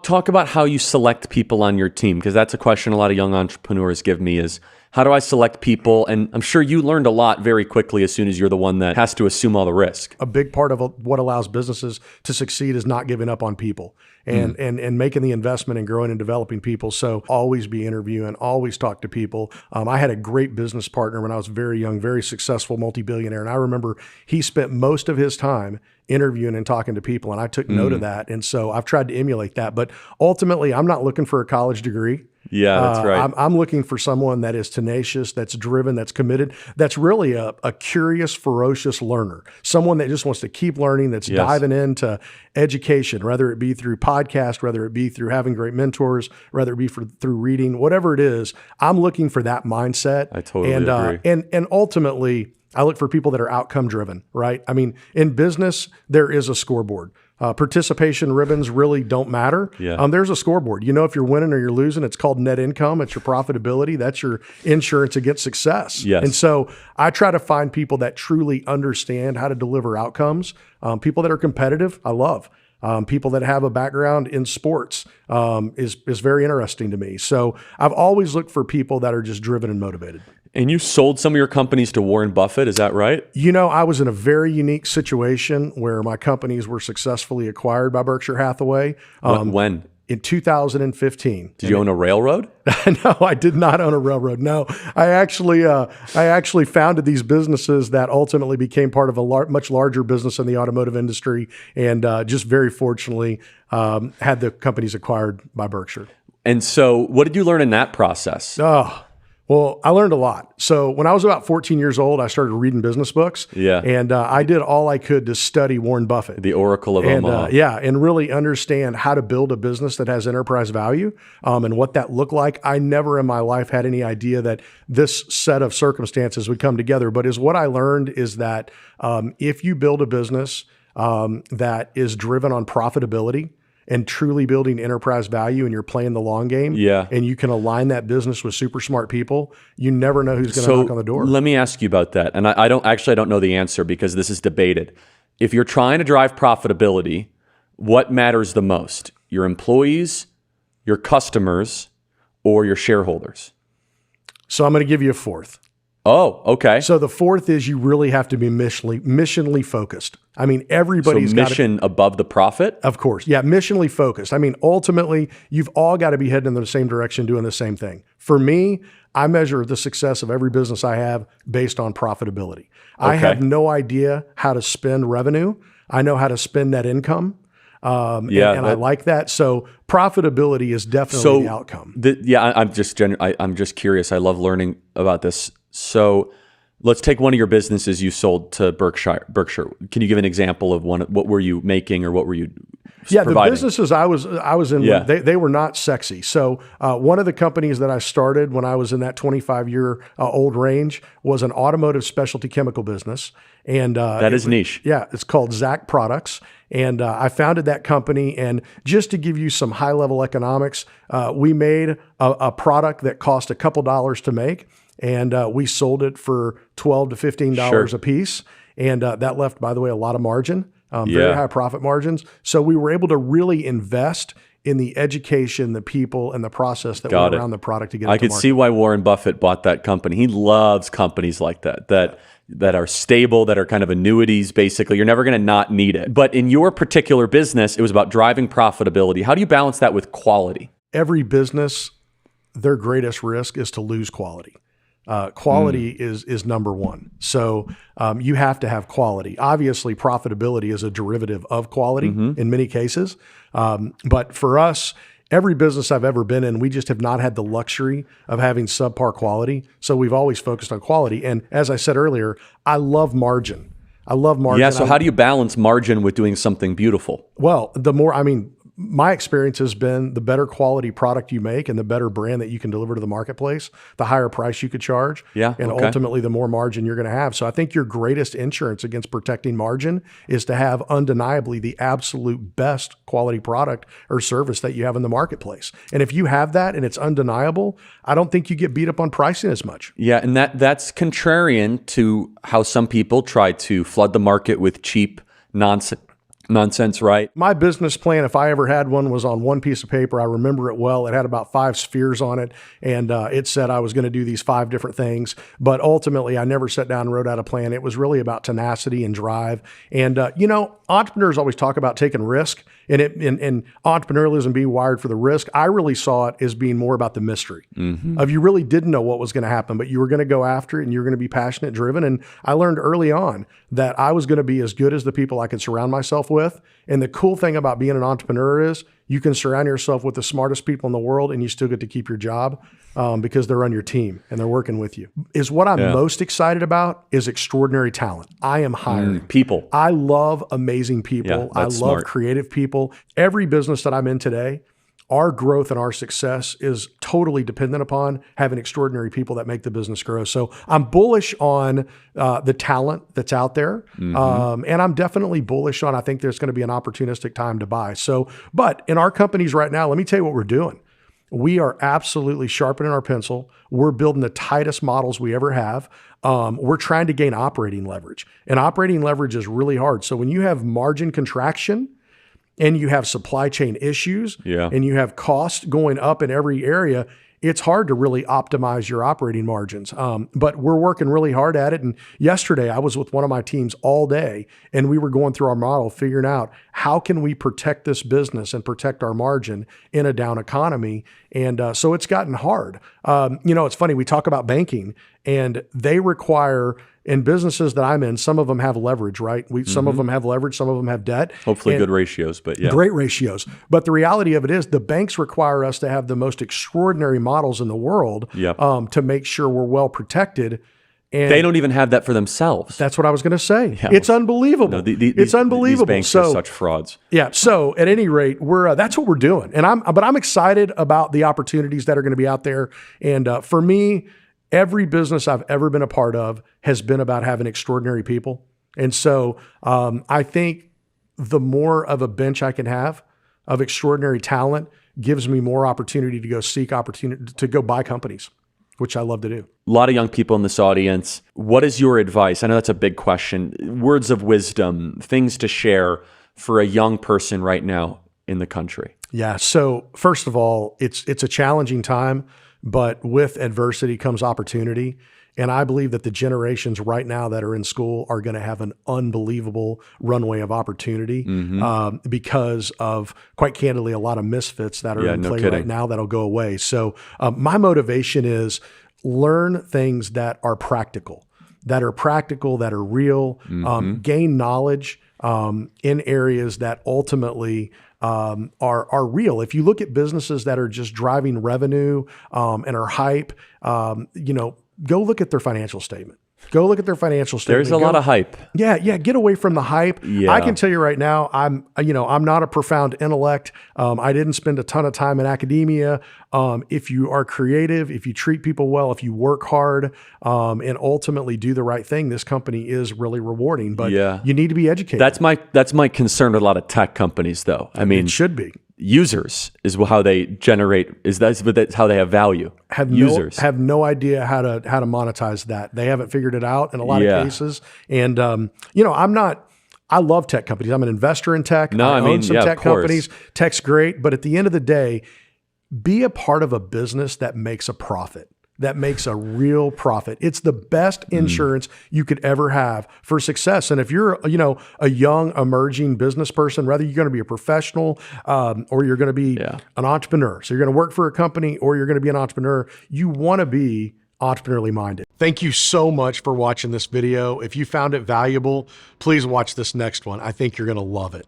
Talk about how you select people on your team, because that's a question a lot of young entrepreneurs give me is, how do I select people? And I'm sure you learned a lot very quickly as soon as you're the one that has to assume all the risk. A big part of what allows businesses to succeed is not giving up on people and making the investment in growing and developing people. So always be interviewing, always talk to people. I had a great business partner when I was very young, very successful multi-billionaire. And I remember he spent most of his time interviewing and talking to people. And I took note of that. And so I've tried to emulate that. But ultimately, I'm not looking for a college degree. Yeah, that's right. I'm looking for someone that is tenacious, that's driven, that's committed, that's really a curious, ferocious learner, someone that just wants to keep learning, that's diving into education, whether it be through podcast, whether it be through having great mentors, whether it be through reading, whatever it is. I'm looking for that mindset. I totally agree. And ultimately, I look for people that are outcome driven, right? I mean, in business, there is a scoreboard. Participation ribbons really don't matter. There's a scoreboard. You know, if you're winning or you're losing, it's called net income. It's your profitability. That's your insurance against success. And so I try to find people that truly understand how to deliver outcomes. People that are competitive, I love. People that have a background in sports is very interesting to me. So I've always looked for people that are just driven and motivated. And you sold some of your companies to Warren Buffett, is that right? You know, I was in a very unique situation where my companies were successfily acquired by Berkshire Hathaway. When? In 2015. Did you own a railroad? No, I did not own a railroad. No, I actually founded these businesses that ultimately became part of a much larger business in the automotive industry, and just very fortunately had the companies acquired by Berkshire. And so what did you learn in that process? Well, I learned a lot. So when I was about 14 years old, I started reading business books. And I did all I could to study Warren Buffett. The Oracle of Omaha. And really understand how to build a business that has enterprise value and what that looked like. I never in my life had any idea that this set of circumstances would come together. But what I learned is that if you build a business that is driven on profitability, and truly building enterprise value, and you're playing the long game, and you can align that business with super smart people, you never know who's going to knock on the door. Let me ask you about that. And I don't know the answer because this is debated. If you're trying to drive profitability, what matters the most? Your employees, your customers, or your shareholders? So I'm going to give you a fourth. Oh, okay. So the fourth is you really have to be missionally focused. I mean, everybody's got mission above the profit? Of course. Yeah, missionally focused. I mean, ultimately, you've all got to be heading in the same direction, doing the same thing. For me, I measure the success of every business I have based on profitability. I have no idea how to spend revenue. I know how to spend net income. And I like that. So profitability is definitely the outcome. I'm just curious. I love learning about this. So let's take one of your businesses you sold to Berkshire. Can you give an example of what were you making or what were you providing? The businesses I was in, they were not sexy. So one of the companies that I started when I was in that 25-year old range was an automotive specialty chemical business. And that is niche. Yeah, it's called Zach Products. And I founded that company. And just to give you some high-level economics, we made a product that cost a couple dollars to make. And we sold it for $12 to $15 a piece. And that left, by the way, a lot of margin, very high profit margins. So we were able to really invest in the education, the people, and the process that went around the product to get it to market. I could see why Warren Buffett bought that company. He loves companies like that are stable, that are kind of annuities, basically. You're never going to not need it. But in your particular business, it was about driving profitability. How do you balance that with quality? Every business, their greatest risk is to lose quality. Quality is number one. So you have to have quality. Obviously, profitability is a derivative of quality in many cases. But for us, every business I've ever been in, we just have not had the luxury of having subpar quality. So we've always focused on quality. And as I said earlier, I love margin. Yeah, so how do you balance margin with doing something beautiful? Well, my experience has been the better quality product you make and the better brand that you can deliver to the marketplace, the higher price you could charge, and ultimately the more margin you're going to have. So I think your greatest insurance against protecting margin is to have undeniably the absolute best quality product or service that you have in the marketplace. And if you have that and it's undeniable, I don't think you get beat up on pricing as much. Yeah, and that's contrarian to how some people try to flood the market with cheap, nonsense, right? My business plan, if I ever had one, was on one piece of paper. I remember it well. It had about 5 spheres on it, and it said I was going to do these 5 different things. But ultimately, I never sat down and wrote out a plan. It was really about tenacity and drive. And entrepreneurs always talk about taking risk, and entrepreneurialism being wired for the risk. I really saw it as being more about the mystery of you really didn't know what was going to happen, but you were going to go after it, and you were going to be passionate, driven. And I learned early on that I was going to be as good as the people I could surround myself with. And the cool thing about being an entrepreneur is you can surround yourself with the smartest people in the world and you still get to keep your job because they're on your team and they're working with you. Is what I'm most excited about is extraordinary talent. I am hiring people. I love amazing people. I love smart. creative people. Every business that I'm in today, our growth and our success is totally dependent upon having extraordinary people that make the business grow. So I'm bullish on the talent that's out there. And I'm definitely bullish on, I think there's going to be an opportunistic time to buy. So, but in our companies right now, let me tell you what we're doing. We are absolutely sharpening our pencil. We're building the tightest models we ever have. We're trying to gain operating leverage, and operating leverage is really hard. So when you have margin contraction, and you have supply chain issues, and you have costs going up in every area, it's hard to really optimize your operating margins. But we're working really hard at it. And yesterday I was with one of my teams all day, and we were going through our model, figuring out how can we protect this business and protect our margin in a down economy. And so it's gotten hard. It's funny, we talk about banking, and they require, in businesses that I'm in, some of them have leverage, right? Some of them have leverage, some of them have debt. Hopefully good ratios, but yeah. Great ratios. But the reality of it is the banks require us to have the most extraordinary models in the world to make sure we're well protected. And they don't even have that for themselves. That's what I was going to say. It's unbelievable. It's unbelievable. These banks are such frauds. Yeah. So at any rate, that's what we're doing. And I'm excited about the opportunities that are going to be out there. And for me, every business I've ever been a part of has been about having extraordinary people. And so I think the more of a bench I can have of extraordinary talent gives me more opportunity to go seek opportunity to go buy companies, which I love to do. A lot of young people in this audience. What is your advice? I know that's a big question. Words of wisdom, things to share for a young person right now in the country. Yeah. So first of all, it's a challenging time, but with adversity comes opportunity. And I believe that the generations right now that are in school are going to have an unbelievable runway of opportunity because of, quite candidly, a lot of misfits that are in play right now that'll go away. So my motivation is learn things that are practical, that are real, gain knowledge in areas that ultimately are real. If you look at businesses that are just driving revenue and are hype, go look at their financial statement. Go look at their financial statement. There's a lot of hype. Yeah. Get away from the hype. Yeah. I can tell you right now, I'm not a profound intellect. I didn't spend a ton of time in academia. If you are creative, if you treat people well, if you work hard, and ultimately do the right thing, this company is really rewarding. But you need to be educated. That's my concern with a lot of tech companies, though. I mean, it should be. Users is how they generate. That's how they have value. Users have no idea how to monetize that. They haven't figured it out in a lot of cases. And I love tech companies. I'm an investor in tech. I own some tech companies. Tech's great, but at the end of the day, be a part of a business that makes a profit. That makes a real profit. It's the best insurance you could ever have for success. And if you're, a young emerging business person, whether you're going to be a professional or you're going to be an entrepreneur, so you're going to work for a company or you're going to be an entrepreneur, you want to be entrepreneurially minded. Thank you so much for watching this video. If you found it valuable, please watch this next one. I think you're going to love it.